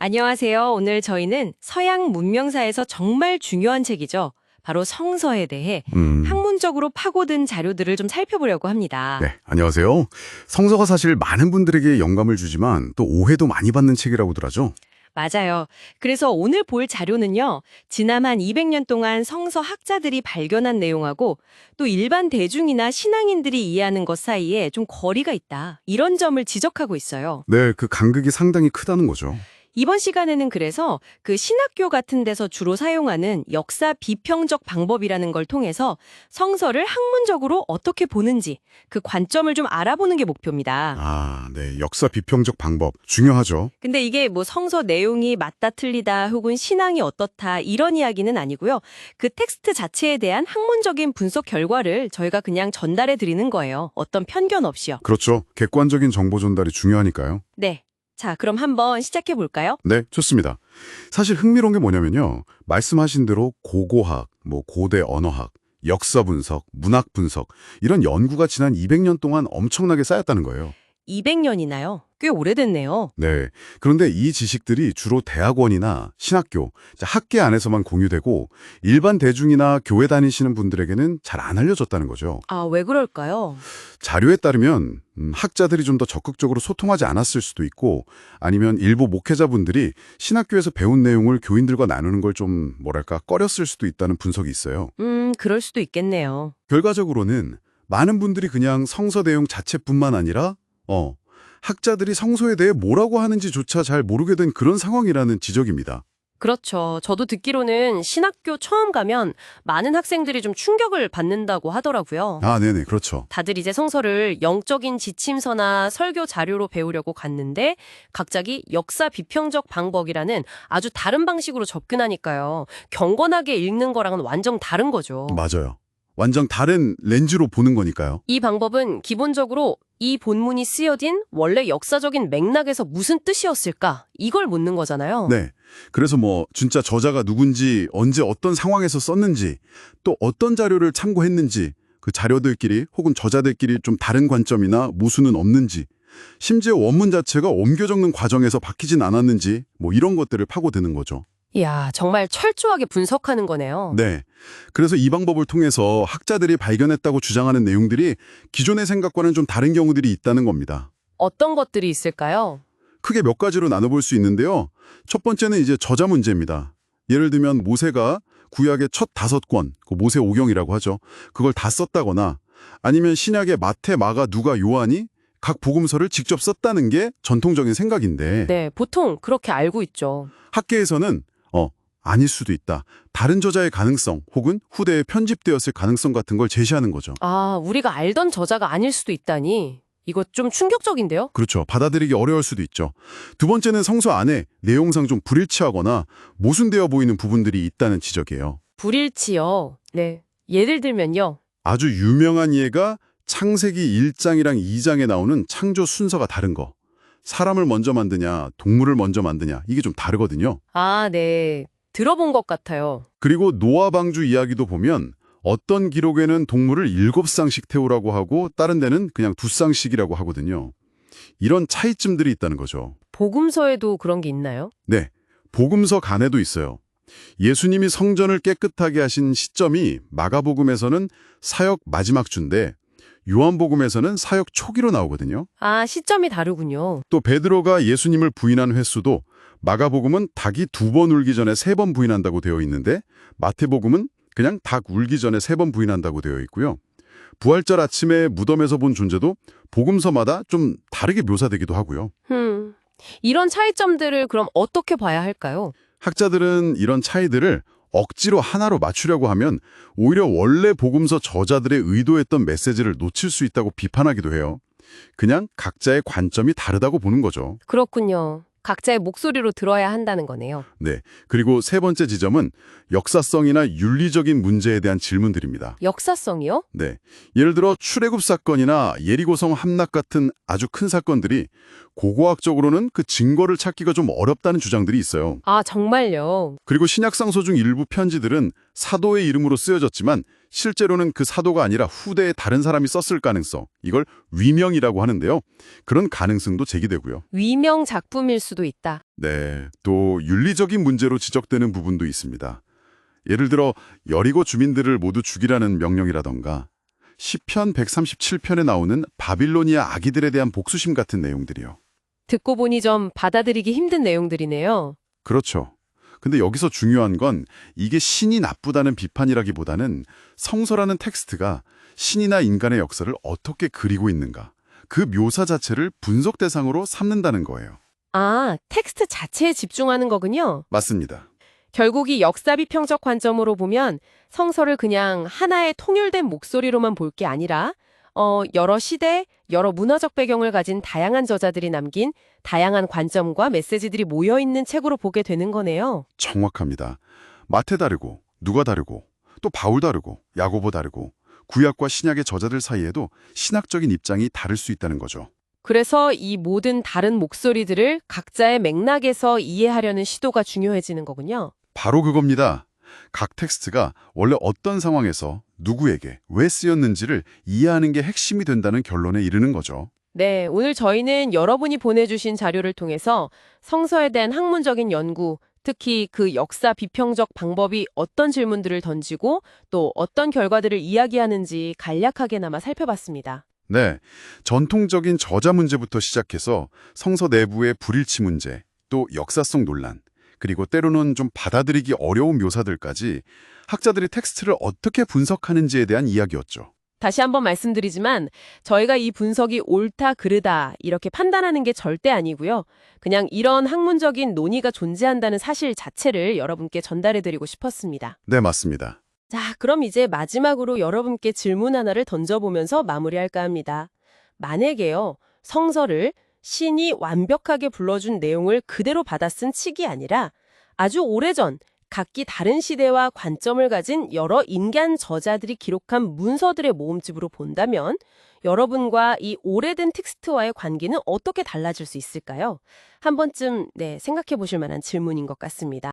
안녕하세요. 오늘 저희는 서양 문명사에서 정말 중요한 책이죠. 바로 성서에 대해 학문적으로 파고든 자료들을 좀 살펴보려고 합니다. 네, 안녕하세요. 성서가 사실 많은 분들에게 영감을 주지만 또 오해도 많이 받는 책이라고들 하죠. 맞아요. 그래서 오늘 볼 자료는요. 지난 한 200년 동안 성서 학자들이 발견한 내용하고 또 일반 대중이나 신앙인들이 이해하는 것 사이에 좀 거리가 있다. 이런 점을 지적하고 있어요. 네, 그 간극이 상당히 크다는 거죠. 이번 시간에는 그래서 그 신학교 같은 데서 주로 사용하는 역사 비평적 방법이라는 걸 통해서 성서를 학문적으로 어떻게 보는지 그 관점을 좀 알아보는 게 목표입니다. 아, 네, 역사 비평적 방법 중요하죠. 근데 이게 뭐 성서 내용이 맞다 틀리다 혹은 신앙이 어떻다 이런 이야기는 아니고요. 그 텍스트 자체에 대한 학문적인 분석 결과를 저희가 그냥 전달해 드리는 거예요. 어떤 편견 없이요. 그렇죠. 객관적인 정보 전달이 중요하니까요. 네. 자, 그럼 한번 시작해 볼까요? 네, 좋습니다. 사실 흥미로운 게 뭐냐면요. 말씀하신 대로 고고학, 고대 언어학, 역사 분석, 문학 분석 이런 연구가 지난 200년 동안 엄청나게 쌓였다는 거예요. 200년이나요? 꽤 오래됐네요. 네. 그런데 이 지식들이 주로 대학원이나 신학교, 학계 안에서만 공유되고 일반 대중이나 교회 다니시는 분들에게는 잘 안 알려졌다는 거죠. 아, 왜 그럴까요? 자료에 따르면 학자들이 좀 더 적극적으로 소통하지 않았을 수도 있고 아니면 일부 목회자분들이 신학교에서 배운 내용을 교인들과 나누는 걸 좀 꺼렸을 수도 있다는 분석이 있어요. 그럴 수도 있겠네요. 결과적으로는 많은 분들이 그냥 성서 내용 자체뿐만 아니라 학자들이 성서에 대해 뭐라고 하는지조차 잘 모르게 된 그런 상황이라는 지적입니다. 그렇죠. 저도 듣기로는 신학교 처음 가면 많은 학생들이 좀 충격을 받는다고 하더라고요. 아, 네네, 그렇죠. 다들 이제 성서를 영적인 지침서나 설교 자료로 배우려고 갔는데 갑자기 역사 비평적 방법이라는 아주 다른 방식으로 접근하니까요. 경건하게 읽는 거랑은 완전 다른 거죠. 맞아요. 완전 다른 렌즈로 보는 거니까요. 이 방법은 기본적으로 이 본문이 쓰여진 원래 역사적인 맥락에서 무슨 뜻이었을까? 이걸 묻는 거잖아요. 네. 그래서 진짜 저자가 누군지, 언제 어떤 상황에서 썼는지, 또 어떤 자료를 참고했는지, 그 자료들끼리 혹은 저자들끼리 좀 다른 관점이나 모순은 없는지, 심지어 원문 자체가 옮겨 적는 과정에서 바뀌진 않았는지, 이런 것들을 파고드는 거죠. 이야, 정말 철저하게 분석하는 거네요. 네. 그래서 이 방법을 통해서 학자들이 발견했다고 주장하는 내용들이 기존의 생각과는 좀 다른 경우들이 있다는 겁니다. 어떤 것들이 있을까요? 크게 몇 가지로 나눠볼 수 있는데요. 첫 번째는 이제 저자 문제입니다. 예를 들면 모세가 구약의 첫 5권, 그 모세 오경이라고 하죠. 그걸 다 썼다거나 아니면 신약의 마태, 마가, 누가, 요한이 각 복음서를 직접 썼다는 게 전통적인 생각인데 네, 보통 그렇게 알고 있죠. 학계에서는 아닐 수도 있다. 다른 저자의 가능성 혹은 후대에 편집되었을 가능성 같은 걸 제시하는 거죠. 아, 우리가 알던 저자가 아닐 수도 있다니. 이거 좀 충격적인데요? 그렇죠. 받아들이기 어려울 수도 있죠. 두 번째는 성서 안에 내용상 좀 불일치하거나 모순되어 보이는 부분들이 있다는 지적이에요. 불일치요. 네. 예를 들면요. 아주 유명한 예가 창세기 1장이랑 2장에 나오는 창조 순서가 다른 거. 사람을 먼저 만드냐, 동물을 먼저 만드냐, 이게 좀 다르거든요. 아, 네. 들어본 것 같아요. 그리고 노아 방주 이야기도 보면 어떤 기록에는 동물을 7쌍씩 태우라고 하고 다른 데는 그냥 2쌍씩이라고 하거든요. 이런 차이점들이 있다는 거죠. 복음서에도 그런 게 있나요? 네, 복음서 간에도 있어요. 예수님이 성전을 깨끗하게 하신 시점이 마가복음에서는 사역 마지막 주인데 요한복음에서는 사역 초기로 나오거든요. 아, 시점이 다르군요. 또 베드로가 예수님을 부인한 횟수도 마가복음은 닭이 2번 울기 전에 3번 부인한다고 되어 있는데 마태복음은 그냥 닭 울기 전에 3번 부인한다고 되어 있고요. 부활절 아침에 무덤에서 본 존재도 복음서마다 좀 다르게 묘사되기도 하고요. 이런 차이점들을 그럼 어떻게 봐야 할까요? 학자들은 이런 차이들을 억지로 하나로 맞추려고 하면 오히려 원래 복음서 저자들의 의도했던 메시지를 놓칠 수 있다고 비판하기도 해요. 그냥 각자의 관점이 다르다고 보는 거죠. 그렇군요. 각자의 목소리로 들어야 한다는 거네요. 네. 그리고 세 번째 지점은 역사성이나 윤리적인 문제에 대한 질문들입니다. 역사성이요? 네. 예를 들어 출애굽 사건이나 예리고성 함락 같은 아주 큰 사건들이 고고학적으로는 그 증거를 찾기가 좀 어렵다는 주장들이 있어요. 아, 정말요? 그리고 신약성서 중 일부 편지들은 사도의 이름으로 쓰여졌지만 실제로는 그 사도가 아니라 후대의 다른 사람이 썼을 가능성, 이걸 위명이라고 하는데요. 그런 가능성도 제기되고요. 위명 작품일 수도 있다. 네, 또 윤리적인 문제로 지적되는 부분도 있습니다. 예를 들어 여리고 주민들을 모두 죽이라는 명령이라던가 시편 137편에 나오는 바빌로니아 아기들에 대한 복수심 같은 내용들이요. 듣고 보니 좀 받아들이기 힘든 내용들이네요. 그렇죠. 근데 여기서 중요한 건 이게 신이 나쁘다는 비판이라기보다는 성서라는 텍스트가 신이나 인간의 역사를 어떻게 그리고 있는가, 그 묘사 자체를 분석 대상으로 삼는다는 거예요. 아, 텍스트 자체에 집중하는 거군요. 맞습니다. 결국 이 역사 비평적 관점으로 보면 성서를 그냥 하나의 통일된 목소리로만 볼 게 아니라 여러 시대, 여러 문화적 배경을 가진 다양한 저자들이 남긴 다양한 관점과 메시지들이 모여있는 책으로 보게 되는 거네요. 정확합니다. 마태 다르고 누가 다르고 또 바울 다르고 야고보 다르고 구약과 신약의 저자들 사이에도 신학적인 입장이 다를 수 있다는 거죠. 그래서 이 모든 다른 목소리들을 각자의 맥락에서 이해하려는 시도가 중요해지는 거군요. 바로 그겁니다. 각 텍스트가 원래 어떤 상황에서 누구에게 왜 쓰였는지를 이해하는 게 핵심이 된다는 결론에 이르는 거죠. 네, 오늘 저희는 여러분이 보내주신 자료를 통해서 성서에 대한 학문적인 연구, 특히 그 역사 비평적 방법이 어떤 질문들을 던지고 또 어떤 결과들을 이야기하는지 간략하게나마 살펴봤습니다. 네, 전통적인 저자 문제부터 시작해서 성서 내부의 불일치 문제, 또 역사성 논란, 그리고 때로는 좀 받아들이기 어려운 묘사들까지 학자들이 텍스트를 어떻게 분석하는지에 대한 이야기였죠. 다시 한번 말씀드리지만 저희가 이 분석이 옳다, 그르다 이렇게 판단하는 게 절대 아니고요. 그냥 이런 학문적인 논의가 존재한다는 사실 자체를 여러분께 전달해드리고 싶었습니다. 네, 맞습니다. 자, 그럼 이제 마지막으로 여러분께 질문 하나를 던져보면서 마무리할까 합니다. 만약에요, 성서를 신이 완벽하게 불러준 내용을 그대로 받아 쓴 칙이 아니라 아주 오래전 각기 다른 시대와 관점을 가진 여러 인간 저자들이 기록한 문서들의 모음집으로 본다면 여러분과 이 오래된 텍스트와의 관계는 어떻게 달라질 수 있을까요? 한 번쯤 생각해 보실 만한 질문인 것 같습니다.